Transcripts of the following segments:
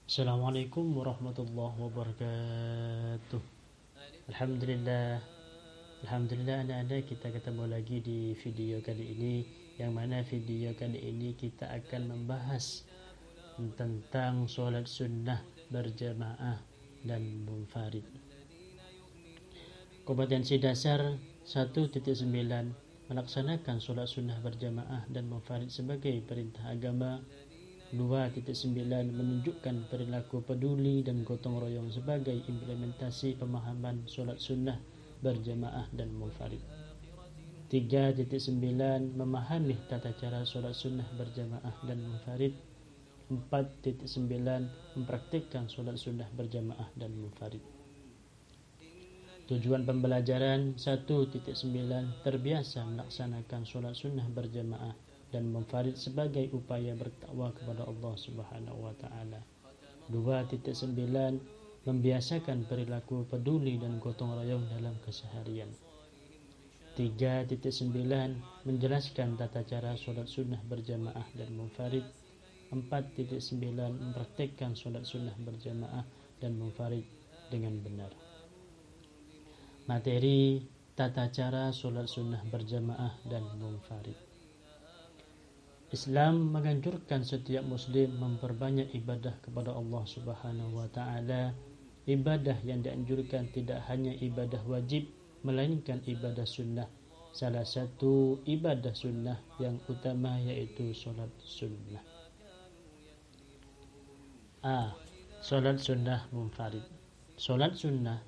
Assalamualaikum warahmatullahi wabarakatuh. Alhamdulillah, anak-anak, kita ketemu lagi di video kali ini, yang mana video kali ini kita akan membahas tentang sholat sunnah berjamaah dan munfarid. Kompetensi dasar 1.9 melaksanakan sholat sunnah berjamaah dan munfarid sebagai perintah agama. 2.9 menunjukkan perilaku peduli dan gotong royong sebagai implementasi pemahaman sholat sunnah berjamaah dan munfarid. 3.9 memahami tata cara sholat sunnah berjamaah dan munfarid. 4.9 mempraktikkan sholat sunnah berjamaah dan munfarid. Tujuan pembelajaran 1.9 terbiasa melaksanakan sholat sunnah berjamaah dan munfarid sebagai upaya bertakwa kepada Allah Subhanahu wa taala. 2.9 membiasakan perilaku peduli dan gotong royong dalam keseharian. 3.9 menjelaskan tata cara sholat sunnah berjamaah dan munfarid. 4.9 mempraktikkan sholat sunnah berjamaah dan munfarid dengan benar. Materi tata cara sholat sunnah berjamaah dan munfarid. Islam menganjurkan setiap muslim memperbanyak ibadah kepada Allah Subhanahu wa taala. Ibadah yang dianjurkan tidak hanya ibadah wajib, melainkan ibadah sunnah. Salah satu ibadah sunnah yang utama yaitu solat sunnah. Solat sunnah munfarid. Solat sunnah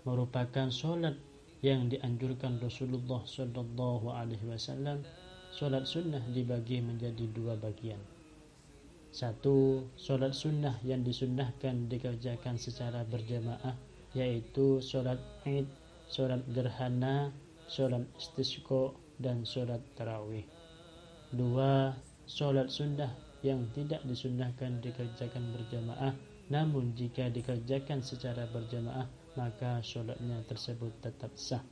merupakan solat yang dianjurkan Rasulullah sallallahu alaihi wasallam. Solat sunnah dibagi menjadi dua bagian. 1. Solat sunnah yang disunnahkan dikerjakan secara berjamaah, yaitu solat Id, solat gerhana, solat istisqa, dan solat tarawih. 2. Solat sunnah yang tidak disunnahkan dikerjakan berjamaah, namun jika dikerjakan secara berjamaah maka solatnya tersebut tetap sah.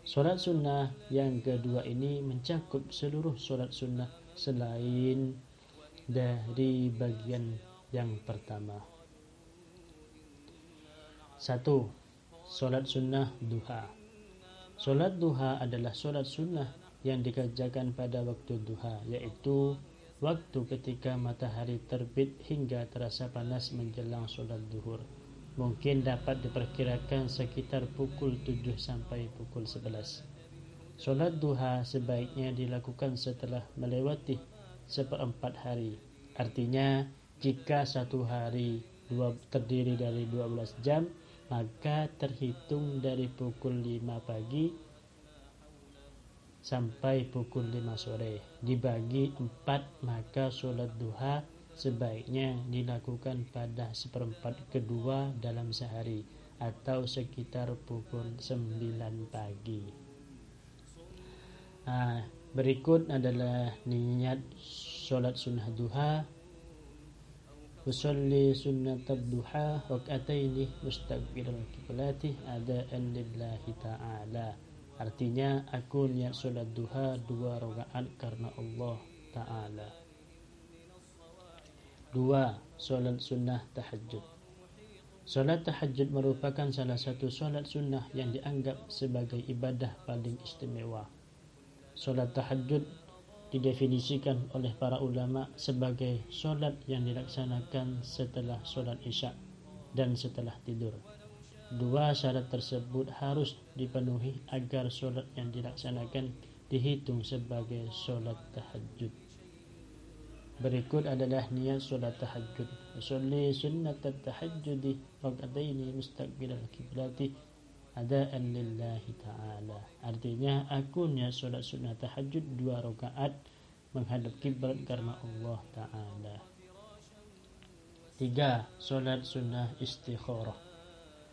Solat sunnah yang kedua ini mencakup seluruh solat sunnah selain dari bagian yang pertama. 1. Solat sunnah duha. Solat duha adalah solat sunnah yang dikerjakan pada waktu duha, yaitu waktu ketika matahari terbit hingga terasa panas menjelang solat duhur. Mungkin dapat diperkirakan sekitar pukul 7 sampai pukul 11. Solat duha sebaiknya dilakukan setelah melewati seperempat hari. Artinya, jika satu hari terdiri dari 12 jam, maka terhitung dari pukul 5 pagi sampai pukul 5 sore. Dibagi 4, maka solat duha sebaiknya dilakukan pada seperempat kedua dalam sehari atau sekitar pukul 9 pagi. Berikut adalah niat solat sunnah duha. Usolli sunnatab duha raka'ataini mustaqbilal qiblati adaan lillahi ta'ala. Artinya, aku niat solat duha 2 rakaat karena Allah Ta'ala. 2. Solat sunnah tahajud. Solat tahajud merupakan salah satu solat sunnah yang dianggap sebagai ibadah paling istimewa. Solat tahajud didefinisikan oleh para ulama sebagai solat yang dilaksanakan setelah solat isya dan setelah tidur. 2 syarat tersebut harus dipenuhi agar solat yang dilaksanakan dihitung sebagai solat tahajud. Berikut adalah niat solat tahajud. Usolli sunnatat tahajjudi raka'ataini mustaqbilal qiblati adaan lillahi ta'ala. Artinya, aku niat solat sunnah tahajud 2 rakaat menghadap kiblat karena Allah Ta'ala. 3. Solat sunnah istikharah.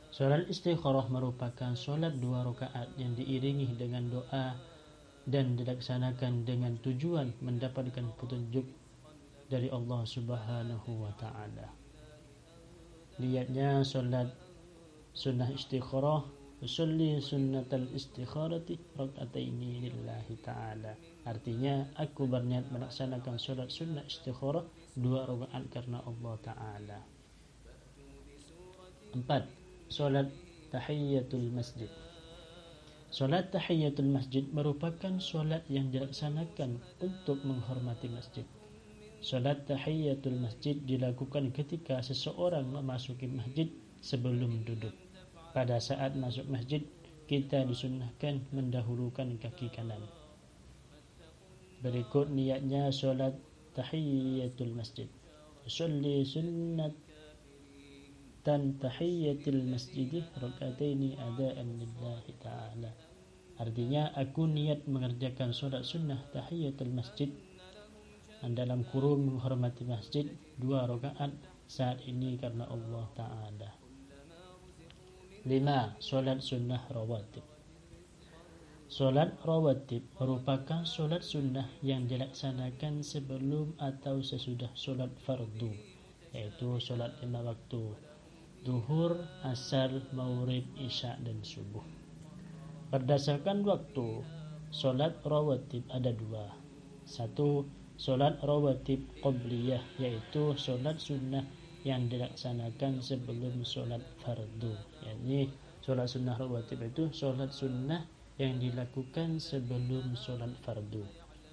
Solat istikharah merupakan solat 2 rakaat yang diiringi dengan doa dan dilaksanakan dengan tujuan mendapatkan petunjuk dari Allah Subhanahu wa taala. Niatnya solat sunnah istikharah, usolli sunnatal istikharati raka'ataini lillahi ta'ala. Artinya, aku berniat melaksanakan solat sunnah istikharah 2 rakaat karena Allah Ta'ala. 4. Solat tahiyatul masjid. Solat tahiyatul masjid merupakan solat yang dilaksanakan untuk menghormati masjid. Solat tahiyatul masjid dilakukan ketika seseorang memasuki masjid sebelum duduk. Pada saat masuk masjid, kita disunnahkan mendahulukan kaki kanan. Berikut niatnya solat tahiyatul masjid. Usolli sunnatan tahiyatul masjid rakataini adaan lillahi ta'ala. Artinya, aku niat mengerjakan solat sunnah tahiyatul masjid dalam kurung menghormati masjid 2 rakaat saat ini karena Allah Ta'ala. 5. Solat sunnah rawatib. Solat rawatib merupakan solat sunnah yang dilaksanakan sebelum atau sesudah solat fardu, yaitu solat 5 waktu: zuhur, asar, maghrib, isya, dan subuh. Berdasarkan waktu, solat rawatib ada 2. 1. Solat rawatib qobliyah, yaitu solat sunnah yang dilaksanakan sebelum solat fardu. Yani solat sunnah rawatib itu solat sunnah yang dilakukan sebelum solat fardu.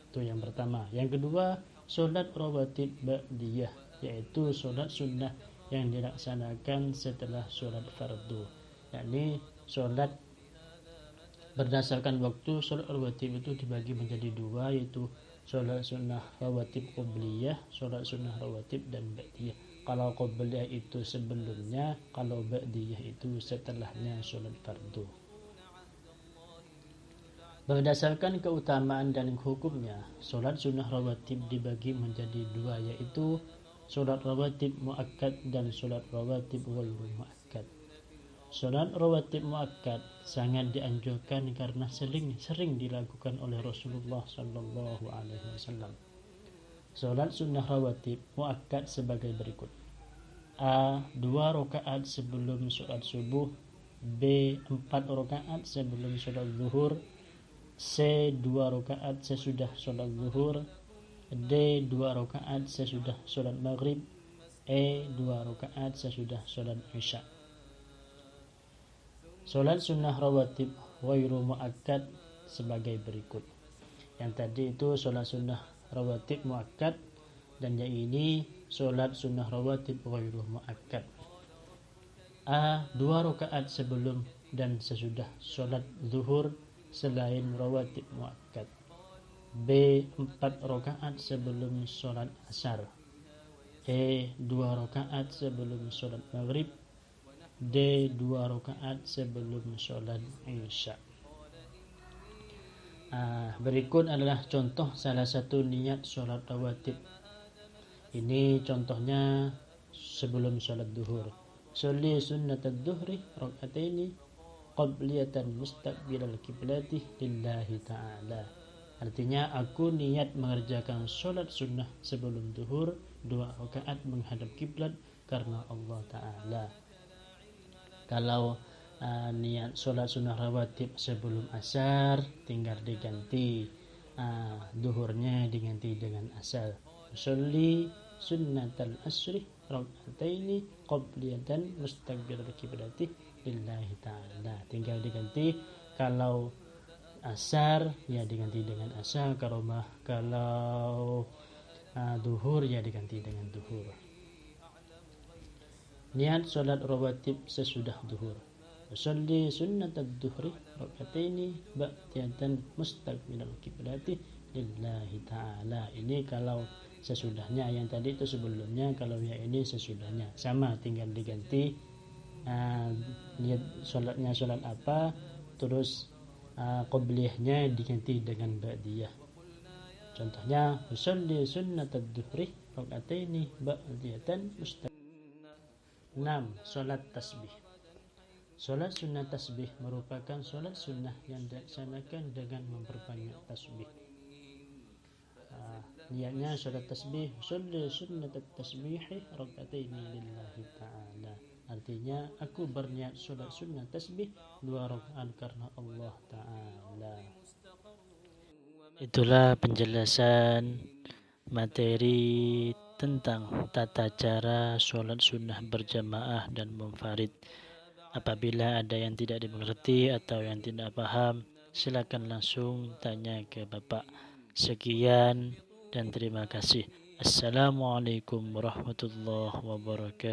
Itu yang pertama. Yang kedua, solat rawatib ba'diyah, yaitu solat sunnah yang dilaksanakan setelah solat fardu. Yani solat berdasarkan waktu, solat rawatib itu dibagi menjadi 2, yaitu solat sunnah rawatib qobliyah, solat sunnah rawatib, dan ba'diyah. Kalau qobliyah itu sebelumnya, kalau ba'diyah itu setelahnya solat fardu. Berdasarkan keutamaan dan hukumnya, solat sunnah rawatib dibagi menjadi 2, yaitu solat rawatib muakkad dan solat rawatib ghairu muakkad. Solat rawatib muakkad sangat dianjurkan karena sering dilakukan oleh Rasulullah Sallallahu Alaihi Wasallam. Solat sunnah rawatib muakkad sebagai berikut: A. 2 rakaat sebelum solat subuh, B. 4 rakaat sebelum solat zuhur, C. 2 rakaat sesudah solat zuhur, D. 2 rakaat sesudah solat maghrib, E. 2 rakaat sesudah solat isya. Solat sunnah rawatib ghairu muakkad sebagai berikut. Yang tadi itu solat sunnah rawatib muakkad, dan yang ini solat sunnah rawatib ghairu muakkad. A. 2 rakaat sebelum dan sesudah solat zuhur selain rawatib muakkad. B. 4 rakaat sebelum solat asar. E. 2 rakaat sebelum solat maghrib. D. 2 rakaat sebelum solat isya. Berikut adalah contoh salah satu niat solat rawatib. Ini contohnya sebelum solat zuhur. Sholli sunnatad zuhri rakataini qabliyatan mustaqbilal kiblati lillahi ta'ala. Artinya, aku niat mengerjakan solat sunnah sebelum zuhur 2 rakaat menghadap kiblat karena Allah Ta'ala. Kalau niat solat sunnah rawatib sebelum asar, tinggal diganti zuhurnya diganti dengan asar. Sholli sunnatal asri rakataini qabliyatan mustaqbilal kiblati lillahi ta'ala. Tinggal diganti, kalau asar ya diganti dengan asar, kalau zuhur ya diganti dengan zuhur. Niat solat rawatib sesudah zuhur. Usolli sunnatad zuhri rakataini ba'diyatan mustaqbilal kiblati lillahi ta'ala. Ini kalau sesudahnya, yang tadi itu sebelumnya, kalau yang ini sesudahnya. Sama, tinggal diganti niat sholatnya sholat apa, terus qobliyahnya diganti dengan ba'diyah. Contohnya, usolli sunnatad zuhri rakataini ba'diyatan mustaqbilal. 6. Solat tasbih. Solat sunnah tasbih merupakan solat sunnah yang dilaksanakan dengan memperbanyak tasbih. Niatnya solat tasbih, sholli sunnatat tasbihi rakataini lillahi ta'ala. Artinya, aku berniat solat sunnah tasbih 2 rakaat karena Allah Ta'ala. Itulah penjelasan materi tentang tata cara sholat sunnah berjamaah dan munfarid. Apabila ada yang tidak dimengerti atau yang tidak paham, silakan langsung tanya ke Bapak. Sekian dan terima kasih. Assalamualaikum warahmatullahi wabarakatuh.